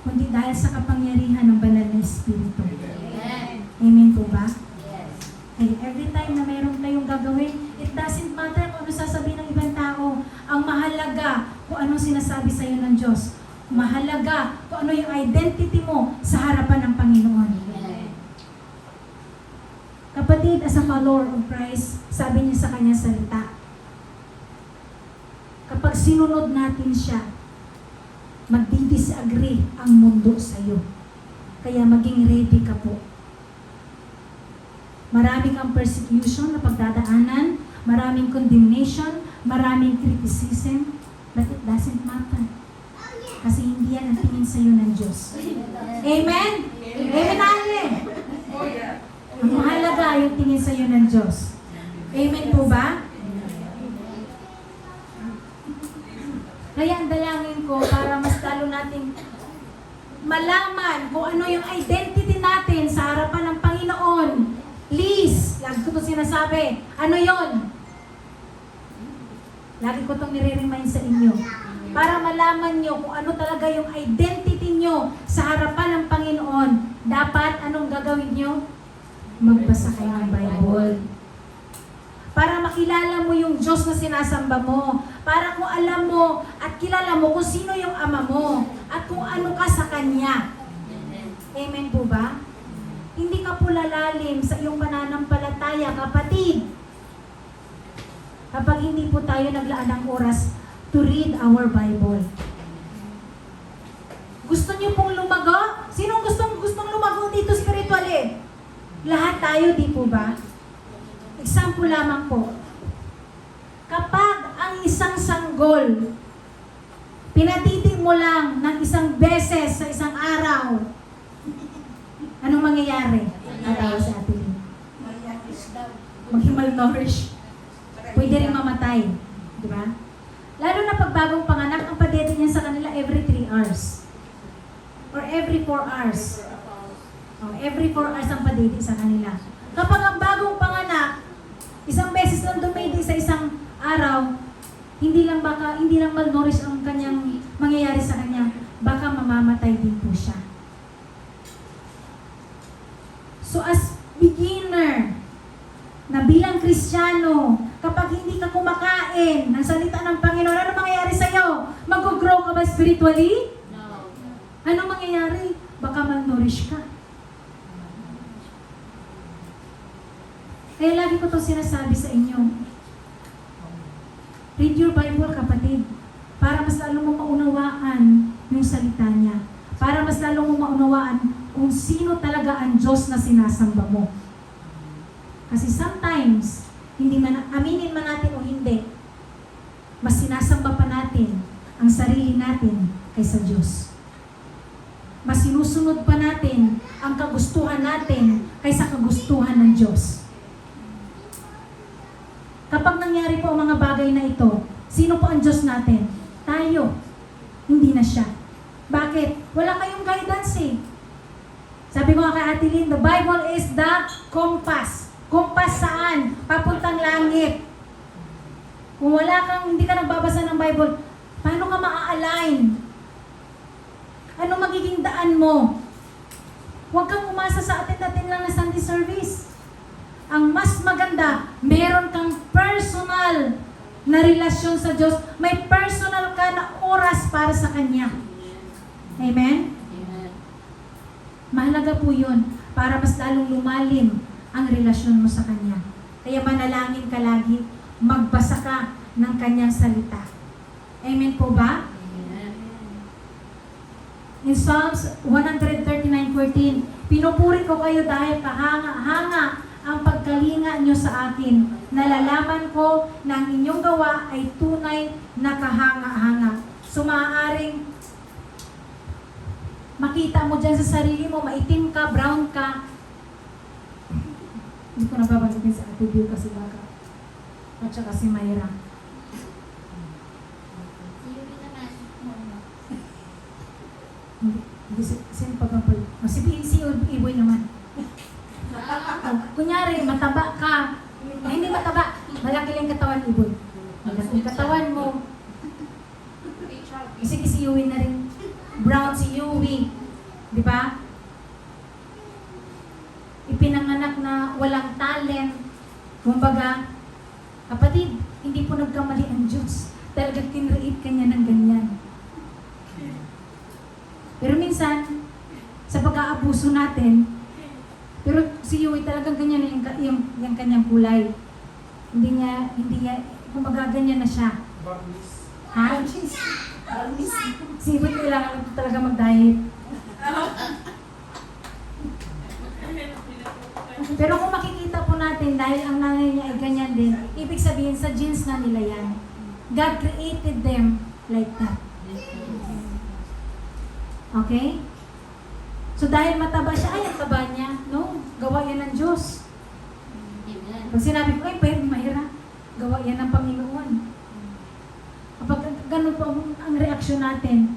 kundi dahil sa kapangyarihan ng banal na Espiritu. Amen. Amen po ba? Yes. Kaya every time na mayroon kayong gagawin, it doesn't matter kung ano sasabihin ng ibang tao. Ang mahalaga kung anong sinasabi sa iyo ng Diyos. Mahalaga kung ano yung identity mo sa harapan ng Panginoon. Amen. Kapatid, as a follower of Christ, sabi niya sa kanyang salita, kapag sinunod natin siya, magdi-disagree ang mundo sa iyo. Kaya maging ready ka po. Maraming ang persecution na pagdadaanan, maraming condemnation, maraming criticism, but it doesn't matter. Kasi hindi yan ang tingin sa iyo ng Diyos. Amen? Amen, Ale? Ang mahalaga yung tingin sa iyo ng Diyos. Amen po ba? Kaya ang dalangin ko para mas lalo natin malaman kung ano yung identity natin sa harapan ng Panginoon. Please, lagi ko ito sinasabi. Ano yon? Lagi ko itong nire-remind sa inyo. Para malaman nyo kung ano talaga yung identity nyo sa harapan ng Panginoon. Dapat, anong gagawin nyo? Magbasa kayo ng Bible. Para makilala mo yung Diyos na sinasamba mo. Para kung alam mo at kilala mo kung sino yung Ama mo. At kung ano ka sa Kanya. Amen po ba? po lalalim sa iyong pananampalataya, kapatid. Kapag hindi po tayo naglaan ng oras to read our Bible. Gusto niyo pong lumago? Sinong gustong lumago dito spiritually? Lahat tayo, di po ba? Example lamang po. Kapag ang isang sanggol, pinatitig mo lang ng isang beses sa isang araw, anong mangyayari? Araw sa atin. Mag-malnourish. Pwede rin mamatay. Di ba? Lalo na pag bagong panganak, ang padete niya sa kanila every 3 hours. Or every 4 hours. Every 4 hours ang padete sa kanila. Kapag ang bagong panganak, isang beses lang dumedi sa isang araw, hindi lang malnourish ang kanyang mangyayari sa kanya, baka mamamatay din po siya. So as beginner, na bilang Kristiyano, kapag hindi ka kumakain ng salita ng Panginoon, ano mangyayari sa'yo? Mag-grow ka ba spiritually? No. Ano mangyayari? Baka malnourish ka. Kaya lagi ko itong sinasabi sa inyo. Read your Bible, kapatid, para mas lalo mo maunawaan yung salita niya. Para mas lalo mo maunawaan kung sino talaga ang Diyos na sinasamba mo. Kasi sometimes, aminin man natin o hindi, mas sinasamba pa natin ang sarili natin kaysa Diyos. Mas sinusunod pa natin ang kagustuhan natin kaysa kagustuhan ng Diyos. Kapag nangyari po ang mga bagay na ito, sino po ang Diyos natin? Tayo. Hindi na siya. Bakit? Wala kayong guidance eh. Sabi ko nga kay Ate Lynn, the Bible is the compass. Compass saan? Papuntang langit. Kung hindi ka nagbabasa ng Bible, paano ka maa-align? Ano magiging daan mo? Huwag kang umasa sa atin-atin lang na Sunday service. Ang mas maganda, meron kang personal na relasyon sa Diyos. May personal ka na oras para sa Kanya. Amen? Amen. Mahalaga po yun para mas lalong lumalim ang relasyon mo sa Kanya. Kaya manalangin ka lagi, magbasa ka ng Kanyang salita. Amen po ba? Amen. In Psalms 139:14, pinupuri ko kayo dahil kahanga-hanga ang pagkalinga nyo sa akin. Nalalaman ko na ang inyong gawa ay tunay na kahanga-hanga. So maaaring makita mo dyan sa sarili mo, maitim ka, brown ka. Hindi ko nababalikin sa Ate Bill kasi baka. At saka si Mayra. Hindi sino pa ba po? Si Iboy naman. Kunyari, mataba ka. Hindi mataba. Malaki lang katawan, Iboy. Malaki yung katawan mo. Sige, si Yui na rin. Brown si Yui. Di ba? Ipinanganak na walang talent. Kumbaga, kapatid, hindi po nagkamali ang Diyos. Talagang kinreate ka niya ng ganyan. Pero minsan, sa pag-aabuso natin, pero si Yui talagang ganyan na yung kanyang kulay. Hindi niya, kumbaga ganyan na siya. Ha? Si Yui kailangan talaga mag-diet. Pero kung makikita po natin, dahil ang nanay niya ay ganyan din, ibig sabihin sa genes na nila yan. God created them like that. Okay? So dahil mataba siya, ay, ang taba niya. No, gawa yan ng Diyos. Amen. Pag sinabi ko, ay, pwede mahirap. Gawa yan ng Panginoon. Kapag ganun po ang reaksyon natin,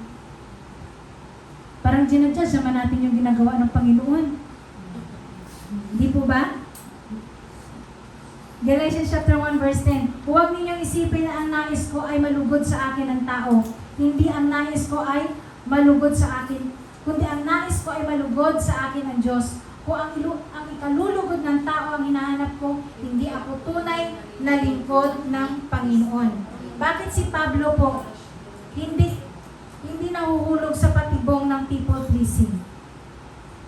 parang ginadjudge naman natin yung ginagawa ng Panginoon. Hindi po ba? Galatians chapter 1 verse 10, huwag ninyong isipin na ang nais ko ay malugod sa akin ng tao. Hindi ang nais ko ay malugod sa akin, kundi ang nais ko ay malugod sa akin ang Diyos. Kung ang ikalulugod ng tao ang hinahanap ko, hindi ako tunay na lingkod ng Panginoon. Bakit si Pablo po hindi nahuhulog sa patibong ng people pleasing?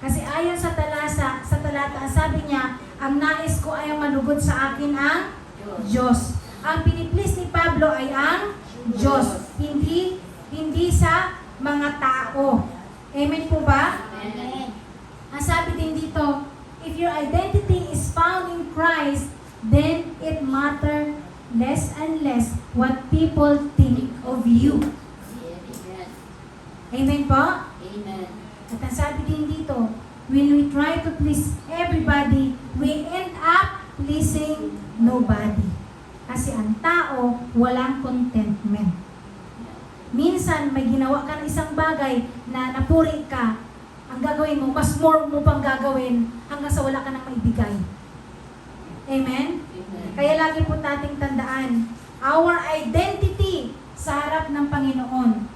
Kasi ayon sa talata at ang sabi niya, ang nais ko ay ang manugod sa akin ang Diyos. Ang piniplis ni Pablo ay ang Diyos, hindi sa mga tao. Amen po ba? Amen. Ang sabi din dito, if your identity is found in Christ, then it matters less and less what people think of you. Amen. Amen po? Amen. At ang sabi din dito, when we try to please everybody, we end up pleasing nobody. Kasi ang tao, walang contentment. Minsan, may ginawa ka ng isang bagay na napuri ka, ang gagawin mo, mas more mo pang gagawin hanggang sa wala ka nang maibigay. Amen? Amen. Kaya lagi po nating tandaan, our identity sa harap ng Panginoon.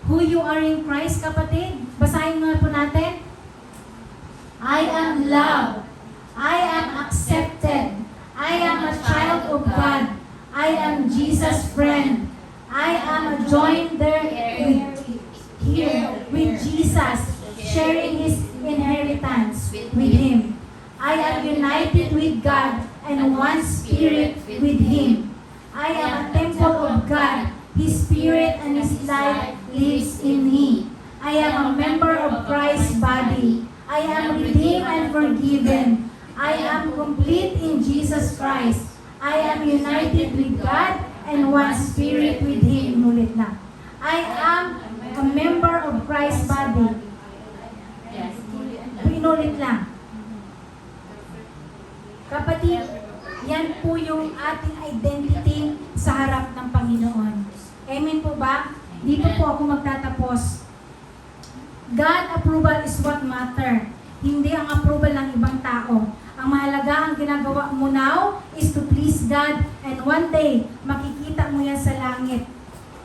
Who you are in Christ, kapatid? Basahin nga po natin. I am loved. I am accepted. I am a child of God. I am Jesus' friend. I am joined there with Jesus, sharing His inheritance with Him. I am united with God and one spirit with Him. I am a temple of God. His Spirit and His life lives in me. I am a member of Christ's body. I am redeemed and forgiven. I am complete in Jesus Christ. I am united with God and one spirit with Him. Ulit na. I am a member of Christ's body. Yes. Inulit lang. Kapatid, yan po yung ating identity sa harap ng Panginoon. Amen po ba? Dito po ako magtatapos. God approval is what matter. Hindi ang approval ng ibang tao. Ang mahalaga, ang ginagawa mo now is to please God, and one day, makikita mo yan sa langit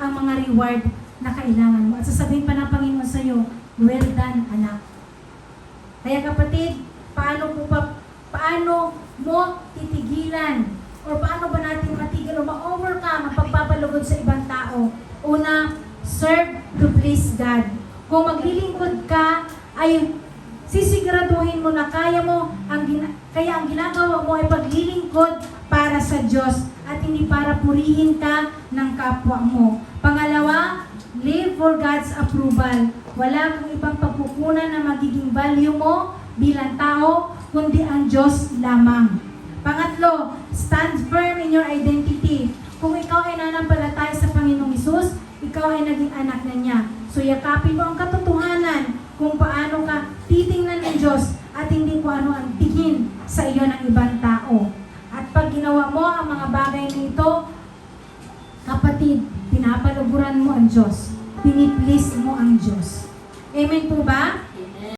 ang mga reward na kailangan mo. At sasabihin pa ng Panginoon sa iyo, well done, anak. Kaya kapatid, paano mo titigilan o paano ba natin matigil o ma-overcome ang pagpapalugod sa ibang tao? Una, serve to please God. Kung maglilingkod ka, ay sisiguraduhin mo na kaya mo, kaya ang ginagawa mo ay paglilingkod para sa Diyos at hindi para purihin ka ng kapwa mo. Pangalawa, live for God's approval. Wala kang ibang pagkukunan na magiging value mo bilang tao, kundi ang Diyos lamang. Pangatlo, stand firm in your identity. Kung ikaw ay nanampalataya sa Panginoong Hesus, ikaw ay naging anak na niya. So yakapin mo ang katotohanan kung paano ka titingnan ng Diyos at hindi kung ano ang tingin sa iyo ng ibang tao. At pag ginawa mo ang mga bagay na ito, kapatid, pinapaluguran mo ang Diyos. Piniplease mo ang Diyos. Amen po ba?